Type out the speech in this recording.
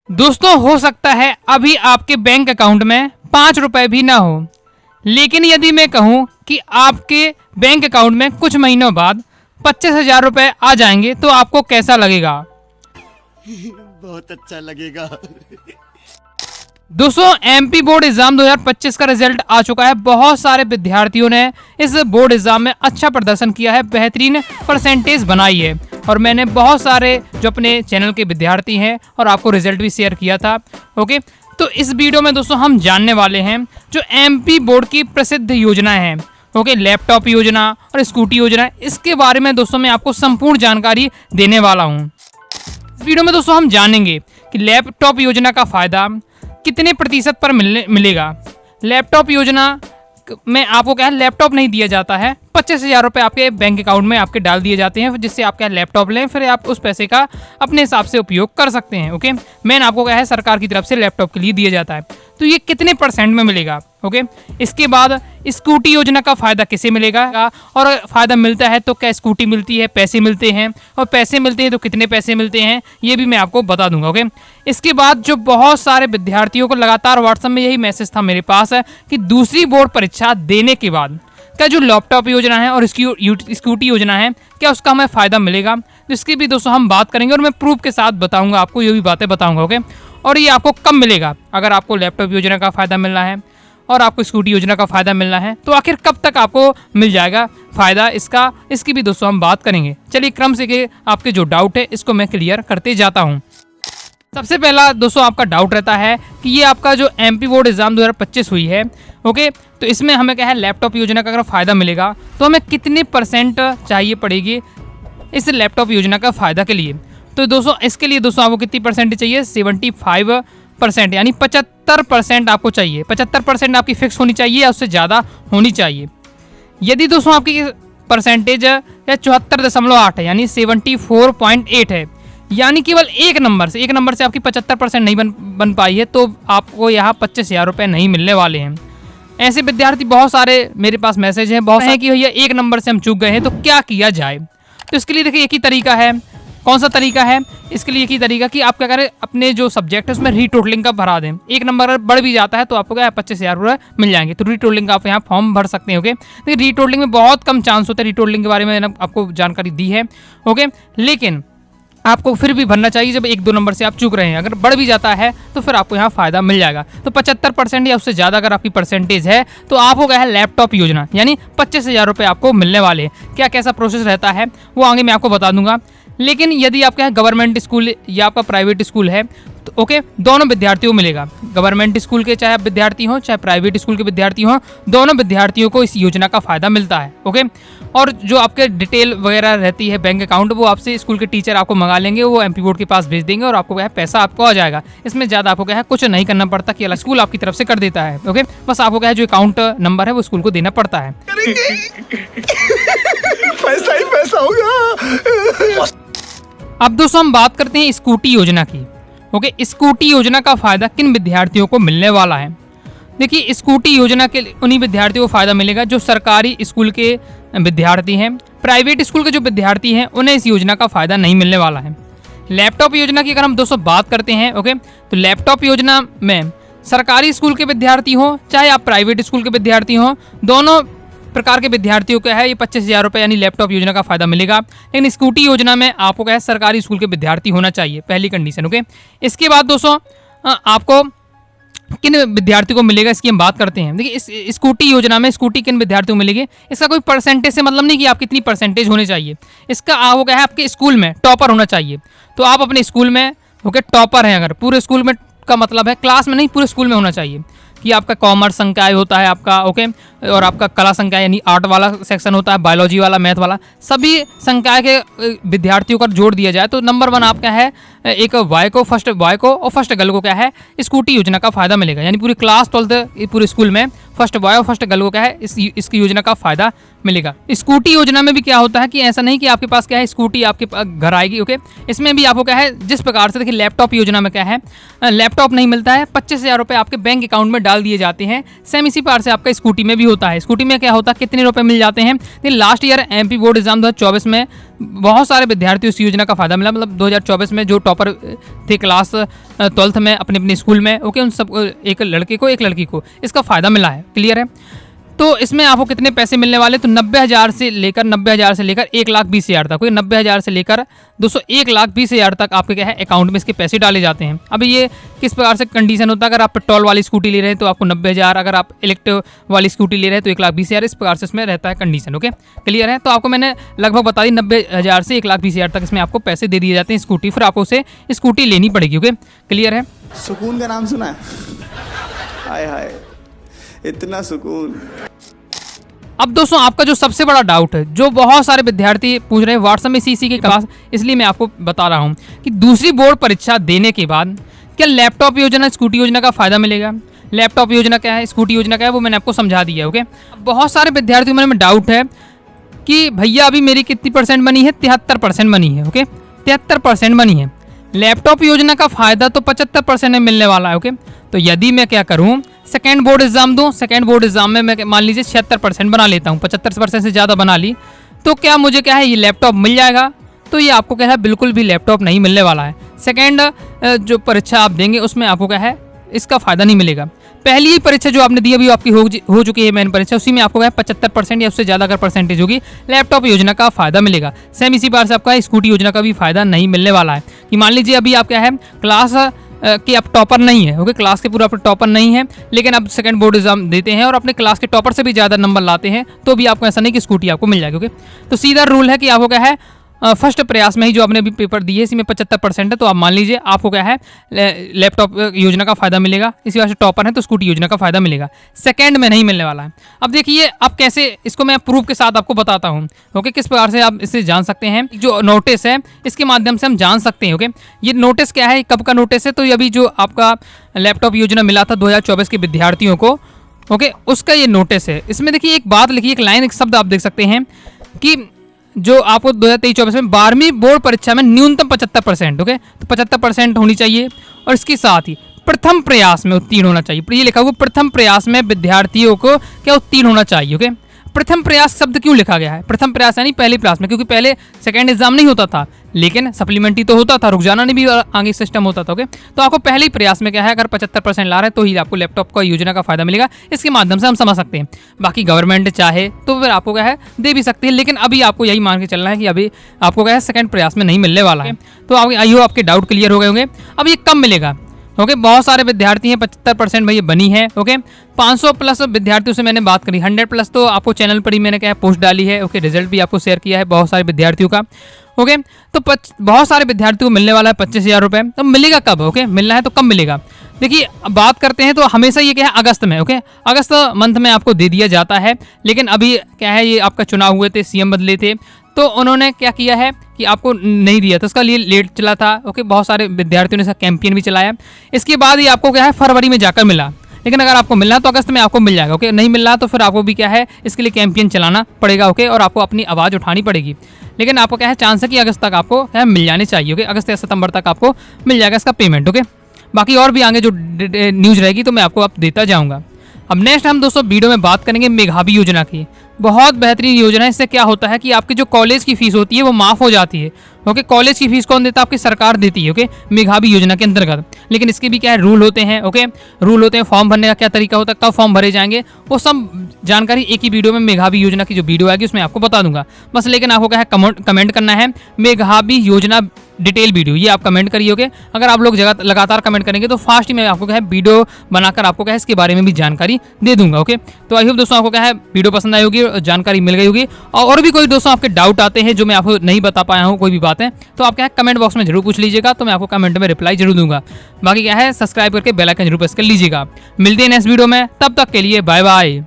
दोस्तों, हो सकता है अभी आपके बैंक अकाउंट में 5 रुपए भी ना हो, लेकिन यदि मैं कहूं कि आपके बैंक अकाउंट में कुछ महीनों बाद 25,000 रुपए आ जाएंगे तो आपको कैसा लगेगा? बहुत अच्छा लगेगा। दोस्तों, एमपी बोर्ड एग्जाम 2025 का रिजल्ट आ चुका है। बहुत सारे विद्यार्थियों ने इस बोर्ड एग्जाम में अच्छा प्रदर्शन किया है, बेहतरीन परसेंटेज बनाई है, और मैंने बहुत सारे जो अपने चैनल के विद्यार्थी हैं और आपको रिजल्ट भी शेयर किया था। ओके, तो इस वीडियो में दोस्तों हम जानने वाले हैं जो एमपी बोर्ड की प्रसिद्ध योजनाएं हैं, ओके, लैपटॉप योजना और स्कूटी योजना, इसके बारे में दोस्तों मैं आपको संपूर्ण जानकारी देने वाला हूँ। इस वीडियो में दोस्तों हम जानेंगे कि लैपटॉप योजना का फायदा कितने प्रतिशत पर मिलेगा। लैपटॉप योजना में आपको क्या है, लैपटॉप नहीं दिया जाता है, 25,000 रुपये आपके बैंक अकाउंट में आपके डाल दिए जाते हैं, जिससे आप क्या लैपटॉप लें, फिर आप उस पैसे का अपने हिसाब से उपयोग कर सकते हैं। ओके, मेन आपको क्या है, सरकार की तरफ से लैपटॉप के लिए दिया जाता है। तो ये कितने % में मिलेगा? ओके, इसके बाद स्कूटी योजना का फायदा किसे मिलेगा, और फायदा मिलता है तो क्या स्कूटी मिलती है, पैसे मिलते हैं, और पैसे मिलते हैं तो कितने पैसे मिलते हैं, ये भी मैं आपको बता दूंगा। ओके, इसके बाद जो बहुत सारे विद्यार्थियों को लगातार व्हाट्सएप में यही मैसेज था मेरे पास कि दूसरी बोर्ड परीक्षा देने के बाद क्या जो लैपटॉप योजना है और स्कूटी योजना है, क्या उसका हमें फ़ायदा मिलेगा? तो इसकी भी दोस्तों हम बात करेंगे और मैं प्रूफ के साथ बताऊंगा, आपको ये भी बातें बताऊंगा। ओके, और ये आपको कब मिलेगा? अगर आपको लैपटॉप योजना का फ़ायदा मिलना है और आपको स्कूटी योजना का फ़ायदा मिलना है तो आखिर कब तक आपको मिल जाएगा फ़ायदा इसका, इसकी भी दोस्तों हम बात करेंगे। चलिए क्रम से के आपके जो डाउट है इसको मैं क्लियर करते जाता हूँ। सबसे पहला दोस्तों आपका डाउट रहता है कि ये आपका जो एमपी बोर्ड एग्जाम 2025 हुई है, ओके, तो इसमें हमें क्या है, लैपटॉप योजना का अगर फ़ायदा मिलेगा तो हमें कितने % चाहिए पड़ेगी इस लैपटॉप योजना का फ़ायदा के लिए? तो दोस्तों इसके लिए दोस्तों आपको कितनी % चाहिए? 75%, यानी 75% आपको चाहिए। 75% आपकी फिक्स होनी चाहिए या उससे ज़्यादा होनी चाहिए। यदि दोस्तों आपकी परसेंटेज 74.8 है, यानी 74.8 है, यानी केवल एक नंबर से आपकी 75% नहीं बन पाई है, तो आपको यहाँ 25,000 रुपये नहीं मिलने वाले हैं। ऐसे विद्यार्थी बहुत सारे मेरे पास मैसेज हैं, बहुत हैं कि भैया एक नंबर से हम चूक गए हैं, तो क्या किया जाए? तो इसके लिए देखिए एक ही तरीका है। कौन सा तरीका है? इसके लिए एक ही तरीका कि आप क्या करें, अपने जो सब्जेक्ट है उसमें रीटोटलिंग का भरा दें। एक नंबर अगर बढ़ भी जाता है तो आपको क्या 25,000 रुपये मिल जाएंगे। तो रीटोटलिंग का आप यहाँ फॉर्म भर सकते हैं। ओके, तो रीटोटलिंग में बहुत कम चांस होता है, रीटोटलिंग के बारे में मैंने आपको जानकारी दी है। ओके, लेकिन आपको फिर भी भरना चाहिए जब 1-2 नंबर से आप चूक रहे हैं। अगर बढ़ भी जाता है तो फिर आपको यहाँ फ़ायदा मिल जाएगा। तो 75% या उससे ज़्यादा अगर आपकी परसेंटेज है तो आपको क्या है, लैपटॉप योजना यानी 25,000 रुपये आपको मिलने वाले हैं। क्या कैसा प्रोसेस रहता है वो आगे मैं आपको बता दूंगा। लेकिन यदि आपका है गवर्नमेंट स्कूल या आपका प्राइवेट स्कूल है तो ओके, दोनों विद्यार्थियों को मिलेगा। गवर्नमेंट स्कूल के चाहे आप विद्यार्थी हों चाहे प्राइवेट स्कूल के विद्यार्थी हों, दोनों विद्यार्थियों को इस योजना का फ़ायदा मिलता है। ओके, और जो आपके डिटेल वगैरह रहती है बैंक अकाउंट, वो आपसे स्कूल के टीचर आपको मंगा लेंगे, वो एमपी बोर्ड के पास भेज देंगे और आपको क्या है, पैसा आपको आ जाएगा। इसमें ज़्यादा आपको क्या है, कुछ नहीं करना पड़ता कि अलग स्कूल आपकी तरफ से कर देता है। ओके, बस आपको क्या है, जो अकाउंट नंबर है वो स्कूल को देना पड़ता है। पैसा ही पैसा होगा। अब दोस्तों हम बात करते हैं स्कूटी योजना की। ओके, स्कूटी योजना का फ़ायदा किन विद्यार्थियों को मिलने वाला है? देखिए, स्कूटी योजना के उन्हीं विद्यार्थियों को फ़ायदा मिलेगा जो सरकारी स्कूल के विद्यार्थी हैं। प्राइवेट स्कूल के जो विद्यार्थी हैं उन्हें इस योजना का फ़ायदा नहीं मिलने वाला है। लैपटॉप योजना की अगर हम दोस्तों बात करते हैं, ओके, तो लैपटॉप योजना में सरकारी स्कूल के विद्यार्थी हों चाहे आप प्राइवेट स्कूल के विद्यार्थी हों, दोनों प्रकार के विद्यार्थियों का है ये 25,000 रुपये यानी लैपटॉप योजना का फ़ायदा मिलेगा। लेकिन स्कूटी योजना में आपको क्या है, सरकारी स्कूल के विद्यार्थी होना चाहिए, पहली कंडीशन। ओके, इसके बाद दोस्तों आपको किन विद्यार्थियों को मिलेगा इसकी हम बात करते हैं। देखिए, इस स्कूटी योजना में स्कूटी किन विद्यार्थियों को मिलेगी, इसका कोई परसेंटेज से मतलब नहीं कि आप कितनी परसेंटेज होनी चाहिए। इसका आपको क्या है, आपके स्कूल में टॉपर होना चाहिए। तो आप अपने स्कूल में ओके टॉपर हैं, अगर पूरे स्कूल में का मतलब है क्लास में नहीं, पूरे स्कूल में होना चाहिए कि आपका कॉमर्स संकाय होता है आपका, ओके, और आपका कला संकाय यानी आर्ट वाला सेक्शन होता है, बायोलॉजी वाला, मैथ वाला, सभी संकाय के विद्यार्थियों का जोड़ दिया जाए तो नंबर 1 आपका है, एक फर्स्ट बॉय को और फर्स्ट गर्ल को क्या है, स्कूटी योजना का फ़ायदा मिलेगा। यानी पूरी क्लास 12th पूरे स्कूल में फर्स्ट बॉय और फर्स्ट गर्ल को क्या है, इसकी योजना का फ़ायदा मिलेगा। स्कूटी योजना में भी क्या होता है कि ऐसा नहीं कि आपके पास क्या है स्कूटी आपके घर आएगी। ओके, इसमें भी आपको क्या है, जिस प्रकार से देखिए लैपटॉप योजना में क्या है, लैपटॉप नहीं मिलता है, 25,000 रुपये आपके बैंक अकाउंट में डाल दिए जाते हैं। सेम इसी प्रकार से आपका स्कूटी में भी होता है। स्कूटी में क्या होता है, कितने रुपए मिल जाते हैं? Last year MP board exam 2024 में बहुत सारे विद्यार्थियों इस योजना का फ़ायदा मिला। मतलब 2024 में जो टॉपर थे क्लास 12th में अपने अपने स्कूल में, ओके, उन सब एक लड़के को एक लड़की को इसका फ़ायदा मिला है। क्लियर है? तो इसमें आपको कितने पैसे मिलने वाले, तो 90,000 से लेकर 1,20,000 तक, 90,000 से लेकर 1,20,000 तक आपके क्या है अकाउंट में इसके पैसे डाले जाते हैं। अब ये किस प्रकार से कंडीशन होता है, अगर आप पेट्रोल वाली स्कूटी ले रहे हैं तो आपको 90,000, अगर आप इलेक्ट्रिक वाली स्कूटी ले रहे हैं तो 1,20,000, इस प्रकार से इसमें रहता है कंडीशन। ओके, क्लियर है? तो आपको मैंने लगभग बता दी 90,000 से 1,20,000 तक इसमें आपको पैसे दे दिए जाते हैं स्कूटी, फिर आपको उसे स्कूटी लेनी पड़ेगी। ओके, क्लियर है? सुकून का नाम सुना है? हाय हाय, इतना सुकून। अब दोस्तों आपका जो सबसे बड़ा डाउट है, जो बहुत सारे विद्यार्थी पूछ रहे हैं व्हाट्सएप में इसी के पास, इसलिए मैं आपको बता रहा हूँ कि दूसरी बोर्ड परीक्षा देने के बाद क्या लैपटॉप योजना, स्कूटी योजना का फायदा मिलेगा? लैपटॉप योजना क्या है, स्कूटी योजना क्या है, वो मैंने आपको समझा दिया है। ओके, बहुत सारे विद्यार्थियों के मन में डाउट है कि भैया अभी मेरी कितनी परसेंट बनी है? 73% बनी है। ओके, 73% बनी है। लैपटॉप योजना का फायदा तो 75% में मिलने वाला है। ओके, तो यदि मैं क्या करूं, सेकेंड बोर्ड एग्जाम दूं, सेकेंड बोर्ड एग्जाम में मैं मान लीजिए 76% बना लेता हूं, 75% से ज़्यादा बना ली, तो क्या मुझे क्या है ये लैपटॉप मिल जाएगा? तो ये आपको क्या है बिल्कुल भी लैपटॉप नहीं मिलने वाला है। सेकेंड जो परीक्षा आप देंगे उसमें आपको क्या है इसका फ़ायदा नहीं मिलेगा। पहली ही परीक्षा जो आपने दी अभी आपकी हो चुकी है मेन परीक्षा, उसी में आपको क्या है 75% या उससे ज़्यादा अगर परसेंटेज होगी लैपटॉप योजना का फ़ायदा मिलेगा। सेम इसी बार से आपका स्कूटी योजना का भी फ़ायदा नहीं मिलने वाला है कि मान लीजिए अभी आप क्या है क्लास कि आप टॉपर नहीं है। ओके, क्लास के पूरा आप टॉपर नहीं है, लेकिन आप सेकंड बोर्ड एग्जाम देते हैं और अपने क्लास के टॉपर से भी ज़्यादा नंबर लाते हैं, तो भी आपको ऐसा नहीं कि स्कूटी आपको मिल जाएगी। ओके, तो सीधा रूल है कि आपको क्या है फर्स्ट प्रयास में ही जो आपने अभी पेपर दिए इसी में 75% है, तो आप मान लीजिए आपको क्या है लैपटॉप योजना का फायदा मिलेगा। इसी वजह से टॉपर है तो स्कूटी योजना का फायदा मिलेगा, सेकंड में नहीं मिलने वाला है। अब देखिए अब कैसे इसको मैं प्रूफ के साथ आपको बताता हूँ। ओके, किस प्रकार से आप इससे जान सकते हैं, जो नोटिस है इसके माध्यम से हम जान सकते हैं। ओके, ये नोटिस क्या है, कब का नोटिस है, तो ये अभी जो आपका लैपटॉप योजना मिला था 2024 के विद्यार्थियों को, ओके, उसका ये नोटिस है। इसमें देखिए एक बात लिखी, एक लाइन, एक शब्द आप देख सकते हैं कि जो आपको 2023-24 में 12वीं बोर्ड परीक्षा में न्यूनतम 75%, ओके, तो 75% होनी चाहिए और इसके साथ ही प्रथम प्रयास में उत्तीर्ण होना चाहिए। ये लिखा हुआ प्रथम प्रयास में विद्यार्थियों को क्या उत्तीर्ण होना चाहिए। ओके, प्रथम प्रयास शब्द क्यों लिखा गया है? प्रथम प्रयास यानी पहले प्रयास में, क्योंकि पहले सेकंड एग्जाम नहीं होता था, लेकिन सप्लीमेंट्री तो होता था, रुक जाना नहीं भी आगे सिस्टम होता था। ओके, तो आपको पहले ही प्रयास में क्या है अगर 75% ला रहे हैं तो ही आपको लैपटॉप का योजना का फायदा मिलेगा। इसके माध्यम से हम समझ सकते हैं। बाकी गवर्नमेंट चाहे तो फिर आपको क्या है दे भी सकती है, लेकिन अभी आपको यही मान के चलना है कि अभी आपको क्या है सेकंड प्रयास में नहीं मिलने वाला है। तो आई हो आपके डाउट क्लियर हो गए होंगे। अब ये कब मिलेगा? ओके, बहुत सारे विद्यार्थी हैं, 75% भाई ये बनी है। ओके, 500 प्लस विद्यार्थियों से मैंने बात करी, 100 प्लस तो आपको चैनल पर ही मैंने क्या है पोस्ट डाली है। ओके, रिजल्ट भी आपको शेयर किया है बहुत सारे विद्यार्थियों का। ओके, तो बहुत सारे विद्यार्थियों को मिलने वाला है 25,000 रुपये। तो मिलेगा कब? ओके, मिलना है तो कब मिलेगा? देखिए बात करते हैं तो हमेशा ये क्या है अगस्त में। ओके, अगस्त मंथ में आपको दे दिया जाता है, लेकिन अभी क्या है ये आपका चुनाव हुए थे, सीएम बदले थे, तो उन्होंने क्या किया है कि आपको नहीं दिया, तो उसका लिए लेट चला था। ओके, बहुत सारे विद्यार्थियों ने इसका कैंपेन भी चलाया। इसके बाद ये आपको क्या है फरवरी में जाकर मिला, लेकिन अगर आपको मिलना तो अगस्त में आपको मिल जाएगा। ओके, नहीं मिल रहा तो फिर आपको भी क्या है इसके लिए कैंपेन चलाना पड़ेगा। ओके, और आपको अपनी आवाज़ उठानी पड़ेगी, लेकिन आपको क्या है चांस है कि अगस्त तक आपको क्या है मिल जाने चाहिए। ओके, अगस्त या सितंबर तक आपको मिल जाएगा इसका पेमेंट। ओके, बाकी और भी आगे जो न्यूज़ रहेगी तो मैं आपको अब देता जाऊँगा। अब नेक्स्ट हम दोस्तों वीडियो में बात करेंगे मेधावी योजना की। बहुत बेहतरीन योजना है। इससे क्या होता है कि आपकी जो कॉलेज की फीस होती है वो माफ़ हो जाती है। ओके, कॉलेज की फीस कौन देता है? आपकी सरकार देती है। ओके, मेधावी योजना के अंतर्गत। लेकिन इसके भी क्या है रूल होते हैं। ओके, रूल होते हैं, फॉर्म भरने का क्या तरीका होता है, कब फॉर्म भरे जाएंगे, वो सब जानकारी एक ही वीडियो में मेधावी योजना की जो वीडियो आएगी उसमें आपको बता दूंगा बस। लेकिन आपको क्या है कमेंट करना है मेधावी योजना डिटेल वीडियो, ये आप कमेंट करिए। ओके, अगर आप लोग लगातार कमेंट करेंगे तो फास्ट ही मैं आपको क्या है वीडियो बनाकर आपको क्या है इसके बारे में भी जानकारी दे दूंगा। ओके, तो आई होप दोस्तों आपको क्या है वीडियो पसंद आई होगी, जानकारी मिल गई होगी। और भी कोई दोस्तों आपके डाउट आते हैं जो मैं आपको नहीं बता पाया हूँ, कोई भी बातें, तो आप क्या है कमेंट बॉक्स में जरूर पूछ लीजिएगा, तो मैं आपको कमेंट में रिप्लाई जरूर दूंगा। बाकी क्या है सब्सक्राइब करके बेल आइकन जरूर प्रेस कर लीजिएगा। मिलते हैं नेक्स्ट वीडियो में, तब तक के लिए बाय बाय।